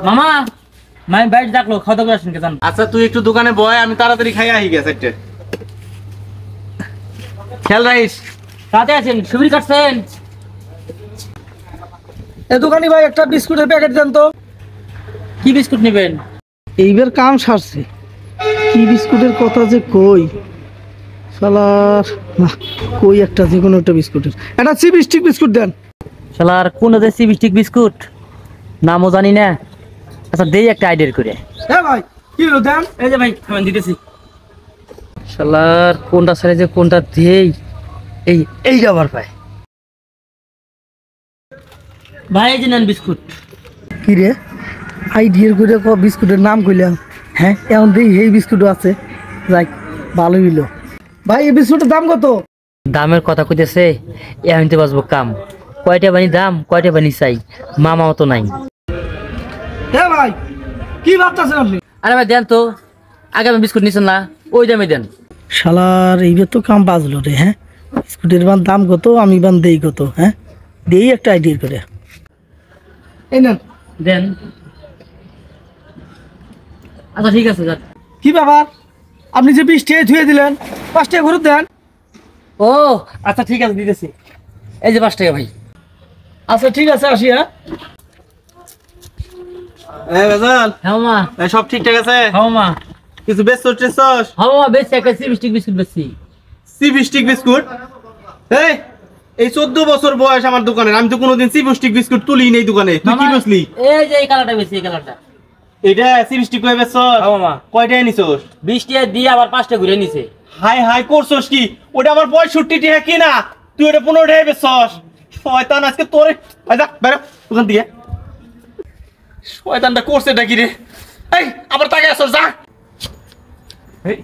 মামা মাই বাইরে ডাকলো, খাওয়া দাওয়া আসেন কেন? আচ্ছা তুই একটু দোকানে বয়, আমি তাড়াতাড়ি খাই আহি গেছে একটা। খেয়াল রাখিস। রাতে আছেন, সুবির কাটছেন? এ দোকানি ভাই একটা বিস্কুটের প্যাকেট দেন তো। কি বিস্কুট নেবেন? এইবার কাম সারছে, কি বিস্কুটের কথা যে কই শালার, না কই একটা যে কোনো একটা বিস্কুটের, একটা চিপ স্টিক বিস্কুট দেন। শালার কোন দেশি বিস্টিক বিস্কুট, নামও জানি না। আচ্ছা দেই একটা আইডিয়া করে। হ্যাঁ ভাই কি হলো দেন। এই যে ভাই আমি দিতেছি। শালার কোনটা ছেড়ে যে কোনটা দেই, এইটা আবার পাই। ভাই এই যে নেন বিস্কুট। কি রে আইডিয়ার করে বিস্কুটের নাম কইলাম, হ্যাঁ এখন দেই এই বিস্কুটও আছে, যাই ভালো হইলো। ভাই এই বিস্কুটের দাম কত? দামের কথা কইতেছে, এমনিতে বাঁচবো কাম। কয়টা বানি দাম, কয়টা বানি চাই, মামাও তো নাই। হ্যাঁ ভাই কি ভাবতেছেন আপনি? আরে ভাই দেন তো, আগে আমি বিস্কুট নিছেন না, ওই দামে দেন। শালার এইবার তো কাম বাজলো রে। হ্যাঁ বিস্কুটের বান দাম কত, আমি বান দেই কত? হ্যাঁ দেই একটা আইডিয়া করে। এই নেন। দেন। আচ্ছা ঠিক আছে যান। কি ব্যাপার, আপনি যে 20 টাকা ধুয়ে দিলেন 5 টাকা ঘুরে দেন। ও আচ্ছা ঠিক আছে দিতেছি, এই যে 5 টাকা ভাই। আচ্ছা ঠিক আছে আসি। হ্যাঁ এই বেজাল, হ্যাঁ মামা। এই সব ঠিকঠাক আছে? হ্যাঁ মামা। কিছু বেচছস টেচছস? হ্যাঁ মামা বেশি একটা সিবিস্টিক বিস্কুট বেশি। সিবিস্টিক বিস্কুট? এই 14 বছর বয়স আমার দোকানের, আমি তো কোনোদিন সিবিস্টিক বিস্কুট তুলি নেই দোকানে। তুই কি বসলি? এই যে এই কালারটা বেশি, এই কালারটা। এটা সিবিস্টিক কই বেচছস? হ্যাঁ মামা। কয়টায় নিছস? 20 টাকা দিয়ে আবার 5 টাকা ঘুরে নিছে। হাই হাই করছস কি? ওটা আমার 65 টাকা কি না, তুই ওটা 15 টাকায় বেচছস। শয়তান আজকে তোরে আইদা বেরো দোকান দিয়ে। শয়তানটা করছেটা কি রে? এই আবার তাকে আসছ যা। এই